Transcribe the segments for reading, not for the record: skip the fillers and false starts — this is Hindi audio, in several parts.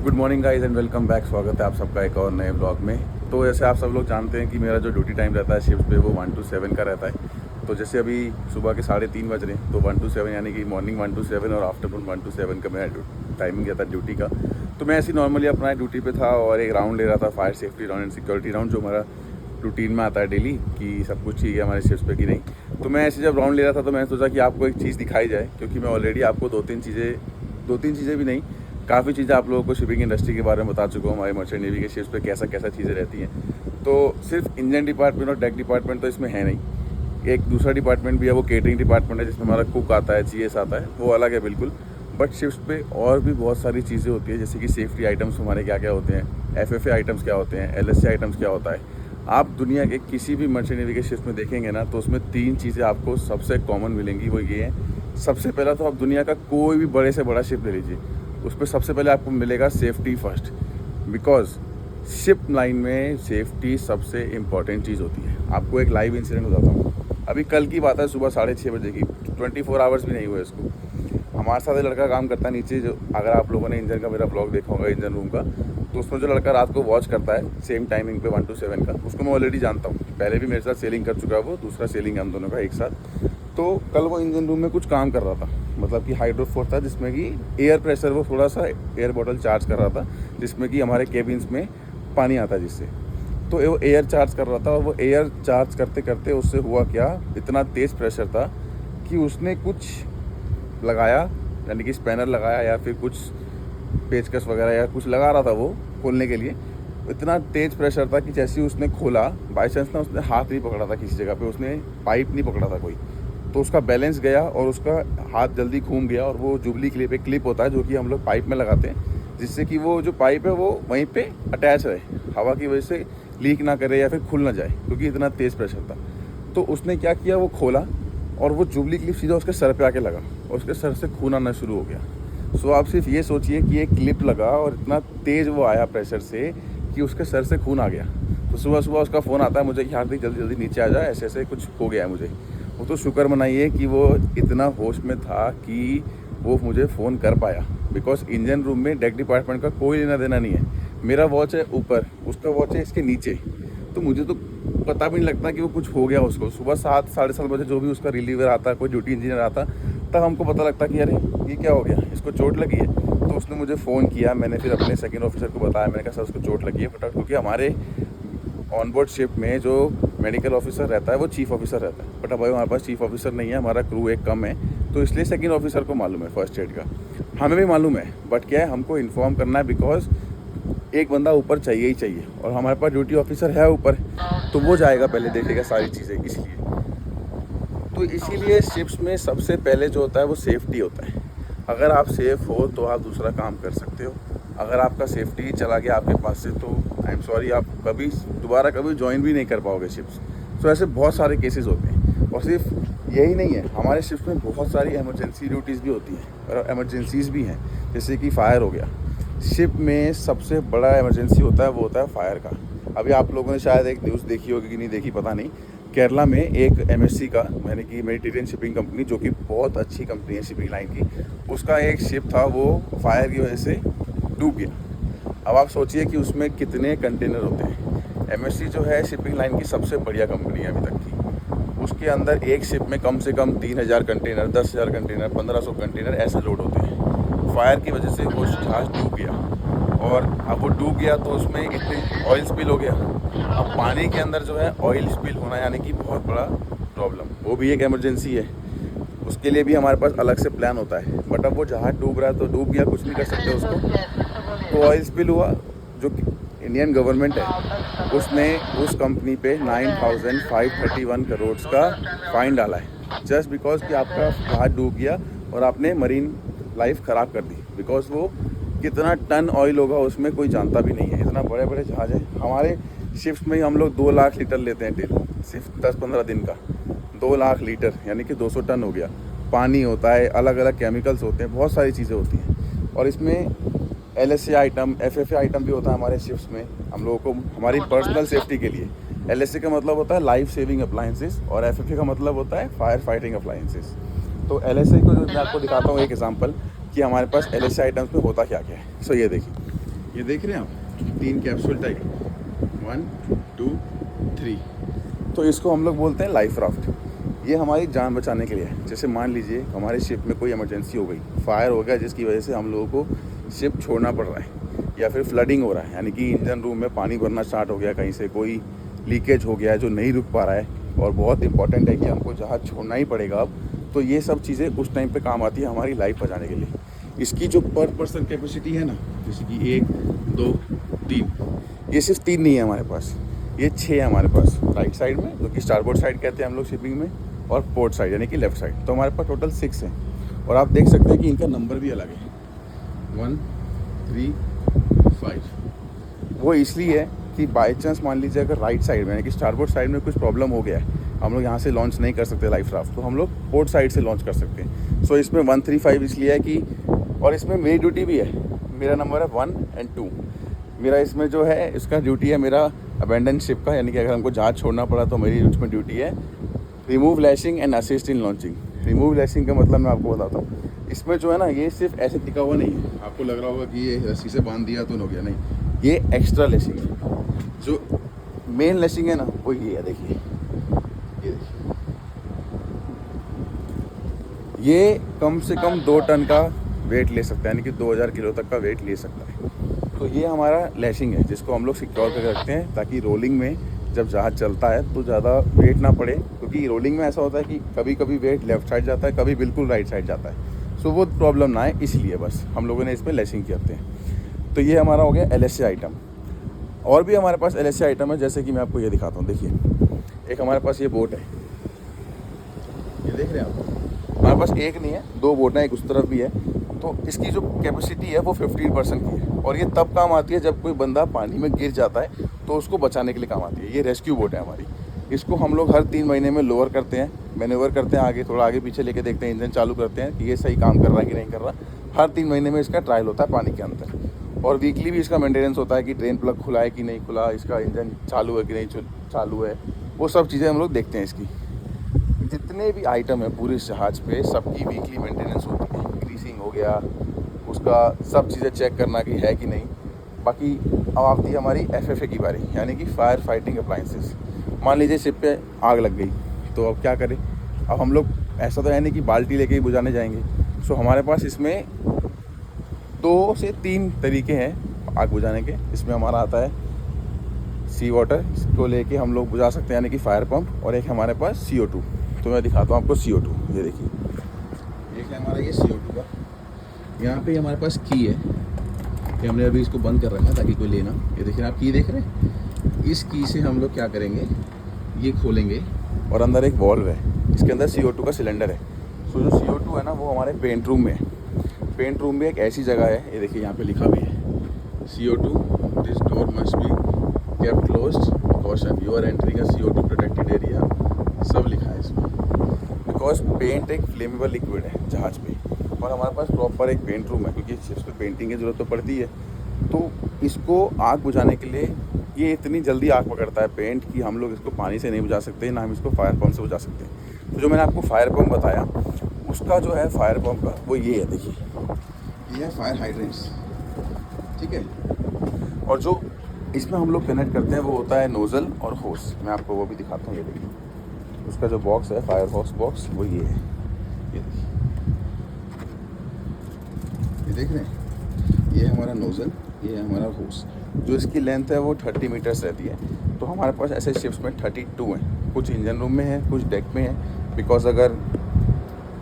Good morning guys and welcome back. स्वागत है आप सबका एक और नए ब्लॉग में। तो जैसे आप सब लोग जानते हैं कि मेरा जो ड्यूटी टाइम रहता है शिफ्ट पे वो 1 to 7 का रहता है। तो जैसे अभी सुबह के 3:30 बज रहे हैं, तो 1 to 7 यानी कि मॉर्निंग 1 to 7 और आफ्टरनून 1 to 7 का मेरा टाइमिंग रहता है ड्यूटी का। तो मैं ऐसे नॉर्मली अपना ड्यूटी पे था और एक राउंड ले रहा था, fire safety round and security round, जो हमारा रूटीन में आता है डेली कि सब कुछ ठीक है हमारे शिफ्ट पे कि नहीं। तो मैं ऐसे जब राउंड ले रहा था तो मैंने सोचा कि आपको एक चीज़ दिखाई जाए, क्योंकि मैं ऑलरेडी आपको दो तीन चीज़ें भी नहीं, काफ़ी चीज़ें आप लोगों को शिपिंग इंडस्ट्री के बारे में बता चुका हूँ, हमारे मर्चेंट नेवी के शिप्स पे कैसा कैसा चीज़ें रहती हैं। तो सिर्फ इंजन डिपार्टमेंट और डेक डिपार्टमेंट तो इसमें है नहीं, एक दूसरा डिपार्टमेंट भी है, वो केटरिंग डिपार्टमेंट है, जिसमें हमारा कुक आता है, जीएस आता है, वो अलग है बिल्कुल। बट शिप्स पे और भी बहुत सारी चीज़ें होती है, जैसे कि सेफ्टी आइटम्स हमारे क्या क्या होते हैं, एफएफए आइटम्स क्या होते हैं, एलएसए आइटम्स क्या होता है। आप दुनिया के किसी भी मर्चेंट नेवी के शिप्स में देखेंगे ना, तो उसमें 3 चीज़ें आपको सबसे कॉमन मिलेंगी। वो ये है, सबसे पहला तो आप दुनिया का कोई भी बड़े से बड़ा शिप ले लीजिए, उस पर सबसे पहले आपको मिलेगा safety first, because ship line में सेफ्टी सबसे इम्पॉर्टेंट चीज़ होती है। आपको एक लाइव इंसिडेंट बताता हूँ, अभी कल की बात है, सुबह 6:30 बजे की, 24 आवर्स भी नहीं हुए इसको। हमारे साथ एक लड़का काम करता है नीचे, जो अगर आप लोगों ने इंजन का मेरा ब्लॉग देखा होगा इंजन रूम का, तो उसमें जो लड़का रात को वॉच करता है सेम टाइमिंग पे 1 to 7 का, उसको मैं ऑलरेडी जानता हूँ, पहले भी मेरे साथ सेलिंग कर चुका है, वो दूसरा सेलिंग है हम दोनों का एक साथ। तो कल वो इंजन रूम में कुछ काम कर रहा था, मतलब कि हाइड्रोफोर था, जिसमें कि एयर प्रेशर, वो थोड़ा सा एयर बॉटल चार्ज कर रहा था, जिसमें कि हमारे केबिन्स में पानी आता है जिससे। तो वो एयर चार्ज कर रहा था, और वो एयर चार्ज करते करते उससे हुआ क्या, इतना तेज़ प्रेशर था कि उसने कुछ लगाया, यानी कि स्पैनर लगाया या फिर कुछ पेचकस वगैरह या कुछ लगा रहा था वो खोलने के लिए। इतना तेज़ प्रेशर था कि जैसे ही उसने खोला, बाई चांस ना उसने हाथ नहीं पकड़ा था किसी जगह पे, उसने पाइप नहीं पकड़ा था कोई, तो उसका बैलेंस गया और उसका हाथ जल्दी घूम गया। और वो जुबली क्लिप, एक क्लिप होता है जो कि हम लोग पाइप में लगाते हैं, जिससे कि वो जो पाइप है वो वहीं पे अटैच रहे, हवा की वजह से लीक ना करे या फिर खुल ना जाए, क्योंकि इतना तेज़ प्रेशर था। तो उसने क्या किया, वो खोला और वो जुबली क्लिप सीधा उसके सर पे आके लगा और उसके सर से खून आना शुरू हो गया। सो आप सिर्फ ये सोचिए कि एक क्लिप लगा और इतना तेज़ वो आया प्रेशर से कि उसके सर से खून आ गया। तो सुबह सुबह उसका फ़ोन आता है मुझे कि हार्दिक जल्दी जल्दी नीचे आ जाए, ऐसे ऐसे कुछ हो गया है मुझे। वो तो शुक्र मनाइए कि वो इतना होश में था कि वो मुझे फ़ोन कर पाया, बिकॉज इंजन रूम में डेक डिपार्टमेंट का कोई लेना देना नहीं है। मेरा वॉच है ऊपर, उसका वॉच है इसके नीचे, तो मुझे तो पता भी नहीं लगता कि वो कुछ हो गया उसको। सुबह 7 साढ़े 7 बजे जो भी उसका रिलीवर आता, कोई ड्यूटी इंजीनियर आता, तब हमको पता लगता कि अरे ये क्या हो गया, इसको चोट लगी है। तो उसने मुझे फ़ोन किया, मैंने फिर अपने सेकंड ऑफिसर को बताया, मैंने कहा सर उसको चोट लगी है फटाफट, क्योंकि हमारे ऑनबोर्ड शिप में जो मेडिकल ऑफिसर रहता है वो चीफ ऑफिसर रहता है, बट अब भाई हमारे पास चीफ ऑफिसर नहीं है, हमारा क्रू एक कम है, तो इसलिए सेकंड ऑफिसर को मालूम है फर्स्ट एड का। हमें भी मालूम है, बट क्या है, हमको इन्फॉर्म करना है, बिकॉज एक बंदा ऊपर चाहिए ही चाहिए, और हमारे पास ड्यूटी ऑफिसर है ऊपर, तो वो जाएगा पहले, देखेगा सारी चीज़ें। इसीलिए शिप्स में सबसे पहले जो होता है वो सेफ्टी होता है। अगर आप सेफ़ हो तो आप दूसरा काम कर सकते हो, अगर आपका सेफ्टी चला गया आपके पास से, तो आई एम सॉरी, आप दोबारा कभी ज्वाइन भी नहीं कर पाओगे शिप्स। तो ऐसे बहुत सारे केसेस होते हैं, और सिर्फ यही नहीं है, हमारे शिप्स में बहुत सारी इमरजेंसी ड्यूटीज़ भी होती हैं और इमरजेंसीज़ भी हैं, जैसे कि फ़ायर हो गया। शिप में सबसे बड़ा इमरजेंसी होता है वो होता है फायर का। अभी आप लोगों ने शायद एक न्यूज़ देखी होगी कि नहीं देखी पता नहीं, केरला में एक एमएससी का, यानी कि मेडिटेरियन शिपिंग कंपनी, जो कि बहुत अच्छी कंपनी है शिपिंग लाइन की, उसका एक शिप था, वो फायर की वजह से डूब गया। अब आप सोचिए कि उसमें कितने कंटेनर होते हैं। एमएससी जो है शिपिंग लाइन की सबसे बढ़िया कंपनी है अभी तक की, उसके अंदर एक शिप में कम से कम 3000 कंटेनर, 10,000 कंटेनर, 1500 कंटेनर ऐसे लोड होते हैं। फायर की वजह से वो जहाज़ डूब गया, और अब वो डूब गया तो उसमें इतने ऑयल स्पिल हो गया। अब पानी के अंदर जो है ऑयल स्पिल होना यानी कि बहुत बड़ा प्रॉब्लम, वो भी एक इमरजेंसी है, उसके लिए भी हमारे पास अलग से प्लान होता है। बट अब वो जहाज़ डूब रहा है तो डूब गया, कुछ नहीं कर सकते उसको। तो ऑयल स्पिल हुआ, जो इंडियन गवर्नमेंट है उसने उस कंपनी पे 9,531 करोड़ का फाइन डाला है, जस्ट बिकॉज कि आपका जहाज़ डूब गया और आपने मरीन लाइफ ख़राब कर दी। बिकॉज वो कितना टन ऑयल होगा उसमें कोई जानता भी नहीं है, इतना बड़े बड़े जहाज़ हैं। हमारे शिप्स में ही हम लोग 2 लाख लीटर लेते हैं डेली, सिर्फ 10-15 दिन का 2 लाख लीटर, यानी कि 200 टन हो गया। पानी होता है, अलग अलग केमिकल्स होते हैं, बहुत सारी चीज़ें होती हैं, और इसमें एलएसए आइटम, एफएफए आइटम भी होता है हमारे शिप्स में, हम लोगों को हमारी पर्सनल सेफ्टी के लिए। एलएसए का मतलब होता है लाइफ सेविंग अप्लायंसेस, और एफएफए का मतलब होता है फायर फाइटिंग अप्लायंसेस। तो एलएसए को जो मैं आपको दिखाता हूँ एक एग्जांपल कि हमारे पास एलएसए आइटम्स में होता क्या क्या है। सो ये देखिए, ये देख रहे हैं आप 3 कैप्सूल टाइप, 1 2 3। तो इसको हम लोग बोलते हैं लाइफ राफ्ट। ये हमारी जान बचाने के लिए है। जैसे मान लीजिए हमारे शिप में कोई इमरजेंसी हो गई, फायर हो गया जिसकी वजह से हम लोगों को शिप छोड़ना पड़ रहा है, या फिर फ्लडिंग हो रहा है, यानी कि इंजन रूम में पानी भरना स्टार्ट हो गया, कहीं से कोई लीकेज हो गया है जो नहीं रुक पा रहा है और बहुत इंपॉर्टेंट है कि हमको जहाज़ छोड़ना ही पड़ेगा अब, तो ये सब चीज़ें उस टाइम पे काम आती है हमारी लाइफ बचाने के लिए। इसकी जो पर पर्सन कैपेसिटी है ना, जैसे कि 1 2 3, ये सिर्फ 3 नहीं है हमारे पास, ये 6 है हमारे पास राइट साइड में, जो कि स्टारबोर्ड साइड कहते हैं हम लोग शिपिंग में, और पोर्ट साइड यानी कि लेफ्ट साइड। तो हमारे पास टोटल 6 है और आप देख सकते हैं कि इनका नंबर भी अलग है, 1 3 5। वो इसलिए है कि बाई चांस मान लीजिए अगर राइट साइड में यानी कि स्टारबोर्ड साइड में कुछ प्रॉब्लम हो गया है, हम लोग यहाँ से लॉन्च नहीं कर सकते लाइफ राफ्ट, तो हम लोग पोर्ट साइड से लॉन्च कर सकते हैं। सो इसमें 1 3 5 इसलिए है कि, और इसमें मेरी ड्यूटी भी है, मेरा नंबर है 1 और 2। मेरा इसमें जो है इसका ड्यूटी है मेरा अबेंडन शिप का, यानी कि अगर हमको जहाज छोड़ना पड़ा तो मेरी उसमें ड्यूटी है remove lashing and assist in launching. Remove lashing का मतलब मैं आपको बताता हूँ, इसमें जो है ना ये सिर्फ ऐसे टिका हुआ नहीं है, आपको लग रहा होगा कि ये रस्सी से बांध दिया तो हो गया, नहीं, ये एक्स्ट्रा लैशिंग है। जो मेन लैशिंग है ना वो ये है, देखिए ये देखिए, ये कम से कम 2 टन का वेट ले सकता है, यानी कि 2000 किलो तक का वेट ले सकता है। तो ये हमारा लैशिंग है जिसको हम लोग सिक्योर करके रखते हैं, ताकि रोलिंग में जब जहाज चलता है तो ज़्यादा वेट ना पड़े, क्योंकि रोलिंग में ऐसा होता है कि कभी कभी वेट लेफ्ट साइड जाता है, कभी बिल्कुल राइट साइड जाता है। सो वो प्रॉब्लम ना है, इसलिए बस हम लोगों ने इसमें लैशिंग करते हैं। तो ये हमारा हो गया LSA आइटम। और भी हमारे पास LSA आइटम है, जैसे कि मैं आपको ये दिखाता हूँ। देखिए एक हमारे पास ये बोट है, ये देख रहे हैं आप, हमारे पास एक नहीं है 2 बोट हैं, एक उस तरफ भी है। तो इसकी जो कैपेसिटी है वो 15% की है, और ये तब काम आती है जब कोई बंदा पानी में गिर जाता है तो उसको बचाने के लिए काम आती है। ये रेस्क्यू बोट है हमारी। इसको हम लोग हर 3 महीने में लोअर करते हैं, मैन्यूवर करते हैं, आगे थोड़ा आगे पीछे लेके देखते हैं, इंजन चालू करते हैं कि ये सही काम कर रहा है कि नहीं कर रहा। हर 3 महीने में इसका ट्रायल होता है पानी के अंदर, और वीकली भी इसका मेंटेनेंस होता है कि ड्रेन प्लग खुला है कि नहीं खुला, इसका इंजन चालू है कि नहीं चालू है, वो सब चीज़ें हम लोग देखते हैं। इसकी जितने भी आइटम है पूरे जहाज पे सबकी वीकली मेंटेनेंस होती है, ग्रीसिंग हो गया, उसका सब चीज़ें चेक करना कि है कि नहीं। बाकी अब आती है हमारी FFA की बारी, यानी कि फायर फाइटिंग अप्लाइंसेस। मान लीजिए शिप पे आग लग गई तो अब क्या करें। अब हम लोग ऐसा तो है नहीं कि बाल्टी लेके ही बुझाने जाएंगे। सो हमारे पास इसमें 2 से 3 तरीके हैं आग बुझाने के। इसमें हमारा आता है सी वाटर, इसको लेके हम लोग बुझा सकते हैं, यानी कि फायर पंप, और एक हमारे पास CO2। तो मैं दिखाता हूँ आपको CO2। ये देखिए, एक है हमारा ये CO2 का, यहाँ पे हमारे पास की है, कि हमने अभी इसको बंद कर रखा है ताकि कोई लेना। ये देखिए आप की देख रहे हैं, इस की से हम लोग क्या करेंगे, ये खोलेंगे और अंदर एक वॉल्व है, इसके अंदर CO2 का सिलेंडर है। सो जो CO2 है ना वो हमारे पेंट रूम में है। पेंट रूम में एक ऐसी जगह है, ये देखिए यहाँ पे लिखा भी है CO2 this door must be kept closed caution you are entering a CO2 protected area, सब लिखा है इसमें। बिकॉज पेंट एक फ्लेमेबल लिक्विड है जहाज पे, और हमारे पास प्रॉपर एक पेंट रूम है, क्योंकि शिप्स पे पेंटिंग की ज़रूरत तो पड़ती है। तो इसको आग बुझाने के लिए ये इतनी जल्दी आग पकड़ता है पेंट कि हम लोग इसको पानी से नहीं बुझा सकते, ना हम इसको फायर पंप से बुझा सकते हैं। तो जो मैंने आपको फायर पंप बताया, उसका जो है फायर पंप का वो ये है, देखिए ये है फायर हाइड्रेंट्स, ठीक है। और जो इसमें हम लोग कनेक्ट करते हैं वो होता है नोज़ल और होस। मैं आपको वो भी दिखाता हूँ। ये देखिए उसका जो बॉक्स है फायर होस बॉक्स, वो ये है, ये देखिए, ये देख रहे हैं, ये है हमारा नोज़ल, ये है हमारा होस। जो इसकी लेंथ है वो 30 मीटर्स रहती है। तो हमारे पास ऐसे शिप्स में 32 हैं, कुछ इंजन रूम में है, कुछ डेक में है। बिकॉज अगर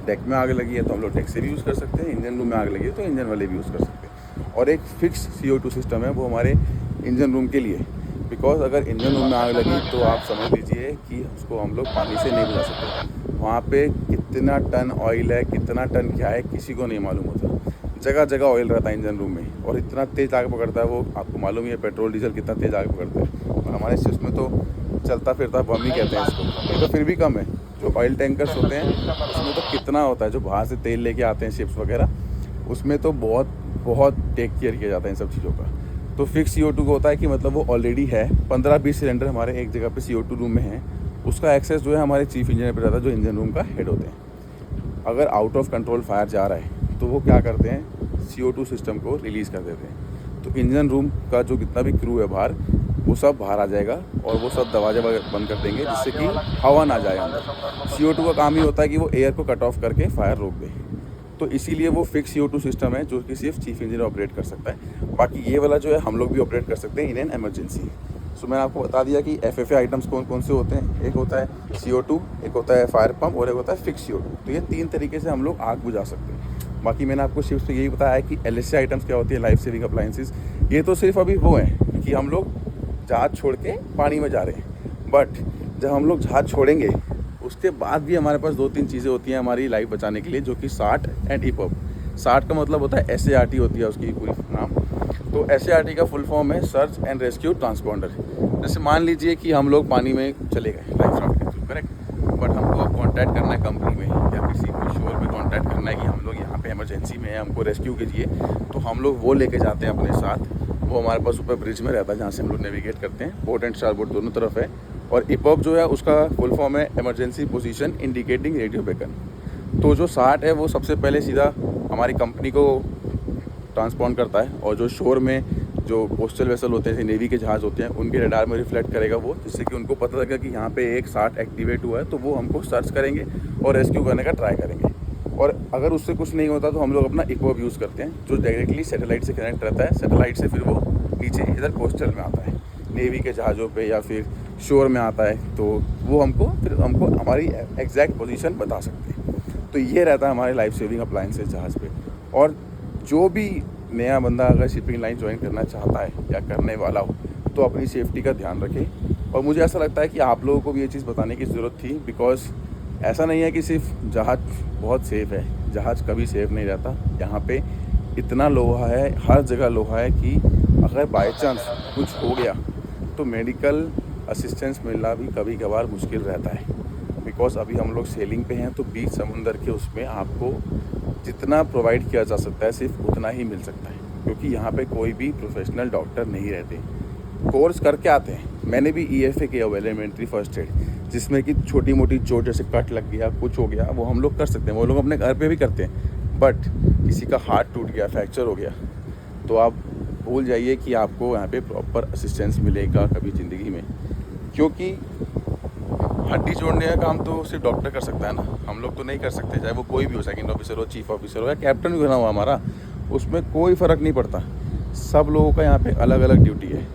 डेक में आग लगी है तो हम लोग डेक से भी यूज़ कर सकते हैं, इंजन रूम में आग लगी है तो इंजन वाले भी यूज़ कर सकते हैं। और एक फिक्स CO2 सिस्टम है, वो हमारे इंजन रूम के लिए। बिकॉज अगर इंजन रूम में आग लगी तो आप समझ लीजिए कि उसको हम लोग पानी से नहीं बुझा सकते। वहाँ पे कितना टन ऑयल है, कितना टन क्या है, किसी को नहीं मालूम होता। जगह जगह ऑयल रहता है इंजन रूम में, और इतना तेज़ आग पकड़ता है वो, आपको मालूम ही है पेट्रोल डीजल कितना तेज़ आग पकड़ता है। और हमारे शिप्स में तो चलता फिरता बम ही कहते हैं इसको, ये तो फिर भी कम है। जो ऑयल टैंकर्स होते हैं उसमें तो कितना होता है, जो बाहर से तेल लेके आते हैं शिप्स वगैरह, उसमें तो बहुत बहुत टेक केयर किया जाता है इन सब चीज़ों का। तो फिक्स CO2 को होता है कि मतलब वो ऑलरेडी है, 15-20 सिलेंडर हमारे एक जगह पे CO2 रूम में है। उसका एक्सेस जो है हमारे चीफ इंजीनियर पे रहता है, जो इंजन रूम का हेड होते हैं। अगर आउट ऑफ कंट्रोल फायर जा रहा है तो वो क्या करते हैं, CO2 सिस्टम को रिलीज़ कर देते हैं। तो इंजन रूम का जो कितना भी क्रू है बाहर, वो सब बाहर आ जाएगा और वो सब दरवाजे बंद कर देंगे जिससे कि हवा ना जाए अंदर। CO2 का काम ही होता है कि वो एयर को कट ऑफ करके फायर रोक दे। तो इसीलिए वो फिक्स CO2 सिस्टम है जो कि सिर्फ चीफ इंजीनियर ऑपरेट कर सकता है। बाकी ये वाला जो है हम लोग भी ऑपरेट कर सकते हैं इन एन एमरजेंसी। सो मैंने आपको बता दिया कि FFA आइटम्स कौन कौन से होते हैं। एक होता है CO2, एक होता है फायर पम्प और एक होता है फिक्स CO2। तो ये 3 तरीके से हम लोग आग बुझा सकते हैं। बाकी मैंने आपको शिफ्ट पे यही बताया है कि LSA आइटम्स क्या होती है, लाइफ सेविंग अप्लाइंसेस। ये तो सिर्फ अभी वो हैं कि हम लोग जहाज़ छोड़ के पानी में जा रहे हैं, बट जब हम लोग जहाज़ छोड़ेंगे उसके बाद भी हमारे पास 2-3 चीज़ें होती हैं हमारी लाइफ बचाने के लिए, जो कि SART एंड EPIRB। SART का मतलब होता है SART होती है उसकी पूरी नाम। तो SART का फुल फॉर्म है सर्च एंड रेस्क्यू ट्रांसपोंडर। जैसे मान लीजिए कि हम लोग पानी में चले गए लाइफ राफ्ट के थ्रू, करेक्ट, बट हमको अब कॉन्टैक्ट करना है कंपनी में या किसी को शोर पे कॉन्टैक्ट करना है कि हम लोग यहाँ पे इमरजेंसी में है, हमको रेस्क्यू कीजिए। तो हम लोग वो लेके जाते हैं अपने साथ। वो हमारे पास ऊपर ब्रिज में रहता है जहाँ से हम लोग नेविगेट करते हैं। पोर्ट एंड स्टारबोर्ड दोनों तरफ है। और EPIRB जो है उसका फुल फॉर्म है emergency position indicating radio beacon. तो जो SART है वो सबसे पहले सीधा हमारी कंपनी को ट्रांसपॉन्ड करता है, और जो शोर में जो कोस्टल वेसल होते हैं, नेवी के जहाज़ होते हैं, उनके रडार में रिफ्लेक्ट करेगा वो, जिससे कि उनको पता लगेगा कि यहाँ पे एक SART एक्टिवेट हुआ है। तो वो हमको सर्च करेंगे और रेस्क्यू करने का ट्राई करेंगे। और अगर उससे कुछ नहीं होता तो हम लोग अपना EPIRB यूज़ करते हैं, जो डायरेक्टली सैटेलाइट से कनेक्ट रहता है। सैटेलाइट से फिर वो नीचे इधर कोस्टल में आता है, नेवी के जहाज़ों पे या फिर शोर में आता है। तो वो हमको हमारी एग्जैक्ट पोजीशन बता सकते हैं। तो ये रहता है हमारे लाइफ सेविंग अप्लाइंसेस जहाज़ पे। और जो भी नया बंदा अगर शिपिंग लाइन ज्वाइन करना चाहता है या करने वाला हो, तो अपनी सेफ्टी का ध्यान रखे। और मुझे ऐसा लगता है कि आप लोगों को भी ये चीज़ बताने की ज़रूरत थी, बिकॉज ऐसा नहीं है कि सिर्फ जहाज़ बहुत सेफ़ है, जहाज़ कभी सेफ़ नहीं रहता। यहाँ पे इतना लोहा है, हर जगह लोहा है कि अगर बाई चांस कुछ हो गया तो मेडिकल असिस्टेंस मिलना भी कभी कभार मुश्किल रहता है। बिकॉज अभी हम लोग सेलिंग पे हैं, तो बीच समुंदर के उसमें आपको जितना प्रोवाइड किया जा सकता है सिर्फ उतना ही मिल सकता है, क्योंकि यहाँ पे कोई भी प्रोफेशनल डॉक्टर नहीं रहते। कोर्स करके आते हैं। मैंने भी EFA किया हुआ, एलिमेंट्री फर्स्ट एड, जिसमें कि छोटी मोटी चोट जैसे कट लग गया, कुछ हो गया, वो हम लोग कर सकते हैं। वो लोग अपने घर पे भी करते हैं। बट किसी का हाथ टूट गया, फ्रैक्चर हो गया, तो आप भूल जाइए कि आपको यहाँ पे प्रॉपर असिस्टेंस मिलेगा कभी ज़िंदगी में। क्योंकि हड्डी जोड़ने का काम तो सिर्फ डॉक्टर कर सकता है ना, हम लोग तो नहीं कर सकते। चाहे वो कोई भी हो, सेकंड ऑफिसर हो, चीफ ऑफिसर हो या कैप्टन भी बना हुआ हमारा, उसमें कोई फ़र्क नहीं पड़ता। सब लोगों का यहाँ पे अलग अलग ड्यूटी है।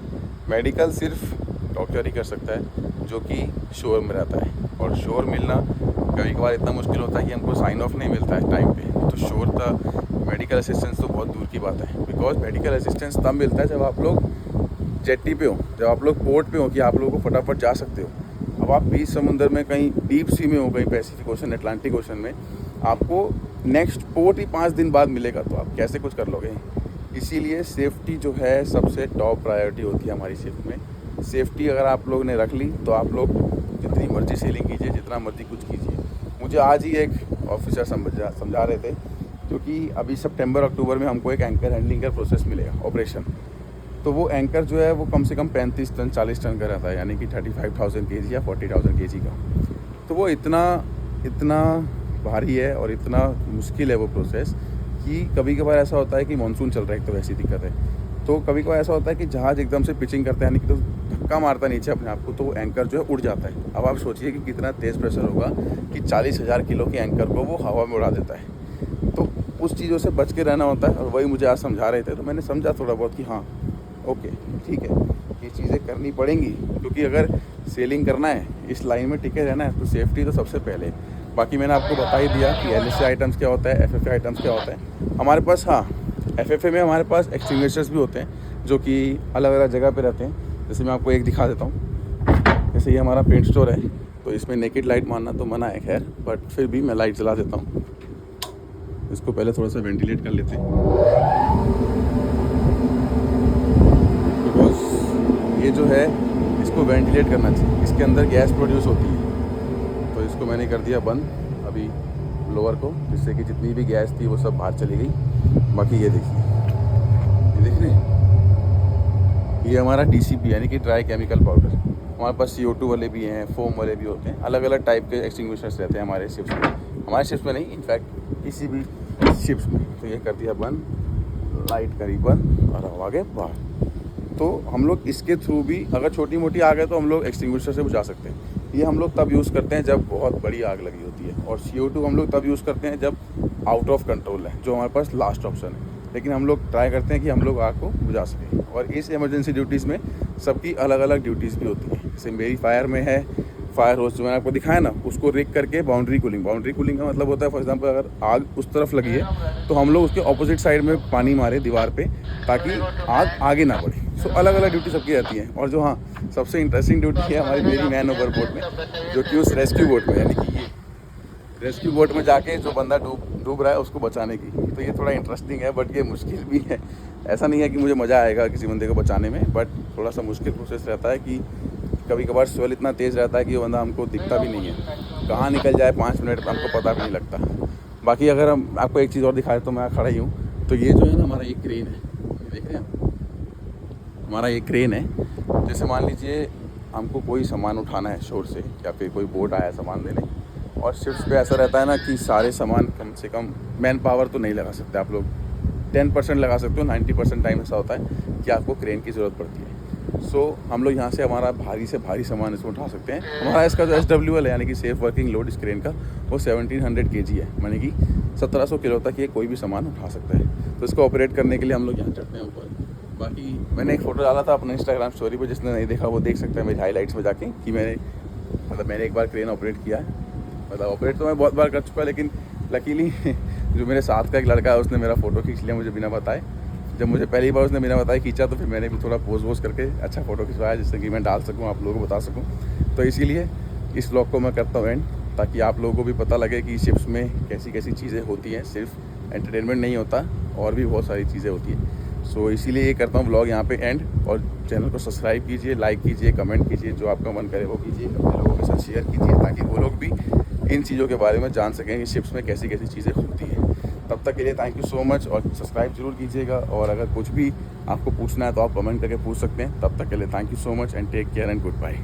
मेडिकल सिर्फ डॉक्टर ही कर सकता है जो कि शोर में रहता है। और शोर मिलना कभी कभार इतना मुश्किल होता है कि हमको साइन ऑफ नहीं मिलता है टाइम पे। तो शोर का मेडिकल असिस्टेंस तो बहुत दूर की बात है। बिकॉज मेडिकल असिस्टेंस तब मिलता है जब आप लोग जेट्टी पे हो, जब आप लोग पोर्ट पे हो कि आप लोगों को फटाफट जा सकते हो। अब आप बीच समुंदर में कहीं डीप सी में हो, कहीं पैसिफिक ओशन, अटलांटिक ओशन में, आपको नेक्स्ट पोर्ट ही 5 दिन बाद मिलेगा, तो आप कैसे कुछ कर लोगे। इसीलिए सेफ्टी जो है सबसे टॉप प्रायोरिटी होती है हमारी शिप में। सेफ्टी अगर आप लोग ने रख ली तो आप लोग जितनी मर्जी सेलिंग कीजिए, जितना मर्जी कुछ कीजिए। मुझे आज ही एक ऑफिसर समझा रहे थे, क्योंकि अभी सितंबर अक्टूबर में हमको एक एंकर हैंडलिंग का प्रोसेस मिलेगा, ऑपरेशन। तो वो एंकर जो है वो कम से कम 35 टन 40 टन का रहता है, यानी कि 35,000 kg या 40,000 kg का। तो वो इतना भारी है और इतना मुश्किल है वो प्रोसेस कि कभी कभार ऐसा होता है कि मानसून चल रहा है, एक तो वैसी दिक्कत है। तो कभी कभार ऐसा होता है कि जहाज़ एकदम से पिचिंग करता है, यानी कि तो धक्का मारता है नीचे अपने आप को, तो वो एंकर जो है उड़ जाता है। अब आप सोचिए कि कितना तेज़ प्रेशर होगा कि 40,000 किलो के एंकर को वो हवा में उड़ा देता है। तो उस चीज़ों से बच के रहना होता है। और वही मुझे आज समझा रहे थे, तो मैंने समझा थोड़ा बहुत कि हाँ ओके ठीक है, ये चीज़ें करनी पड़ेंगी। क्योंकि अगर सेलिंग करना है, इस लाइन में टिके रहना है, तो सेफ्टी तो सबसे पहले। बाकी मैंने आपको बता ही दिया कि LSA आइटम्स क्या होता है, FFA आइटम्स क्या होता है हमारे पास। हाँ, FFA में हमारे पास एक्सटिंग्विशर्स भी होते हैं जो कि अलग अलग जगह पे रहते हैं। जैसे मैं आपको एक दिखा देता हूँ। जैसे ये हमारा पेंट स्टोर है, तो इसमें नेकेड लाइट मारना तो मना है खैर, बट फिर भी मैं लाइट जला देता हूँ। इसको पहले थोड़ा सा वेंटिलेट कर लेते हैं, बिकॉज ये जो है इसको वेंटिलेट करना चाहिए, इसके अंदर गैस प्रोड्यूस होती है। तो इसको मैंने कर दिया बंद अभी ब्लोअर को, जिससे कि जितनी भी गैस थी वो सब बाहर चली गई। बाकी ये देखिए, ये देख रहे हैं, ये हमारा DCP यानी कि ड्राई केमिकल पाउडर। हमारे पास CO2 वाले भी हैं, फोम वाले भी होते हैं, अलग अलग टाइप के एक्सटिंग्विशर्स रहते हैं हमारे शिप्स में। हमारे शिप्स में नहीं, इनफैक्ट किसी भी शिप्स में। तो ये कर दिया बंद, लाइट करीबन और हवा के बाहर। तो हम लोग इसके थ्रू भी अगर छोटी मोटी आग है तो हम लोग एक्सटिंग्विशर से बुझा सकते हैं। ये हम लोग तब यूज़ करते हैं जब बहुत बड़ी आग लगी होती है, और CO2 हम लोग तब यूज़ करते हैं जब आउट ऑफ कंट्रोल है, जो हमारे पास लास्ट ऑप्शन है। लेकिन हम लोग ट्राई करते हैं कि हम लोग आग को बुझा सकें। और इस इमरजेंसी ड्यूटीज़ में सबकी अलग अलग ड्यूटीज़ भी होती हैं। जैसे मेरी फायर में है, फायर होस्ट जो मैंने आपको दिखाया ना, उसको रिग करके बाउंड्री कूलिंग का मतलब होता है, फॉर एग्जांपल अगर आग उस तरफ लगी है तो हम लोग उसके ऑपोजिट साइड में पानी मारे दीवार पे, ताकि आग आगे ना बढ़े। सो अलग अलग ड्यूटी सबकी रहती है। और जो हाँ सबसे इंटरेस्टिंग ड्यूटी है हमारी मेरी मैन ओवर बोट में, जो कि उस रेस्क्यू बोट में, यानी कि ये रेस्क्यू बोट में जाके जो बंदा डूब रहा है उसको बचाने की। तो ये थोड़ा इंटरेस्टिंग है, बट ये मुश्किल भी है। ऐसा नहीं है कि मुझे मज़ा आएगा किसी बंदे को बचाने में, बट थोड़ा सा मुश्किल प्रोसेस रहता है कि कभी कभार स्वेल इतना तेज़ रहता है कि वो बंदा हमको दिखता भी नहीं है, कहाँ निकल जाए 5 मिनट में हमको पता भी नहीं लगता। बाकी अगर हम आपको एक चीज़ और दिखाए तो मैं खड़ा ही हूँ, तो ये जो है ना हमारा एक क्रेन है, देख रहे हैं हमारा ये क्रेन है। जैसे मान लीजिए हमको कोई सामान उठाना है शोर से, या फिर कोई बोट आया है सामान देने, और शिफ्ट पे ऐसा रहता है ना कि सारे सामान कम से कम मैन पावर तो नहीं लगा सकते आप लोग, 10% लगा सकते हो। 90% टाइम ऐसा होता है कि आपको क्रेन की ज़रूरत पड़ती है। सो हम लोग यहाँ से हमारा भारी से भारी सामान इसमें उठा सकते हैं। हमारा इसका जो SWL है, यानी कि सेफ वर्किंग लोड इस क्रेन का, वो 1700 kg है, यानी कि 1700 किलो तक ये कोई भी सामान उठा सकता है। तो इसको ऑपरेट करने के लिए हम लोग यहाँ चढ़ते हैं ऊपर। बाकी मैंने एक फ़ोटो डाला था अपने इंस्टाग्राम स्टोरी पर, जिसने नहीं देखा वो देख सकते हैं मेरी हाईलाइट्स में जाके, कि मैंने एक बार क्रेन ऑपरेट किया है। मतलब ऑपरेट तो मैं बहुत बार कर चुका, लेकिन लकीली जो मेरे साथ का एक लड़का है उसने मेरा फ़ोटो खींच लिया मुझे बिना बताए। जब मुझे पहली बार उसने बिना बताए खींचा, तो फिर मैंने भी थोड़ा पोज करके अच्छा फ़ोटो खिंचवाया, जिससे कि मैं डाल सकूँ, आप लोगों को बता सकूँ। तो इसीलिए इस व्लॉग को मैं करता हूँ एंड, ताकि आप लोगों को भी पता लगे कि शिप्स में कैसी कैसी चीज़ें होती हैं। सिर्फ एंटरटेनमेंट नहीं होता, और भी बहुत सारी चीज़ें होती हैं। सो इसीलिए ये करता हूँ व्लॉग यहाँ पे एंड। और चैनल को सब्सक्राइब कीजिए, लाइक कीजिए, कमेंट कीजिए, जो आपका मन करे वो कीजिए, अपने लोगों के साथ शेयर कीजिए, ताकि वो लोग भी इन चीज़ों के बारे में जान सकें कि शिप्स में कैसी कैसी चीज़ें होती हैं। तब तक के लिए थैंक यू सो मच, और सब्सक्राइब जरूर कीजिएगा। और अगर कुछ भी आपको पूछना है तो आप कमेंट करके पूछ सकते हैं। तब तक के लिए thank you so much and take care and good bye.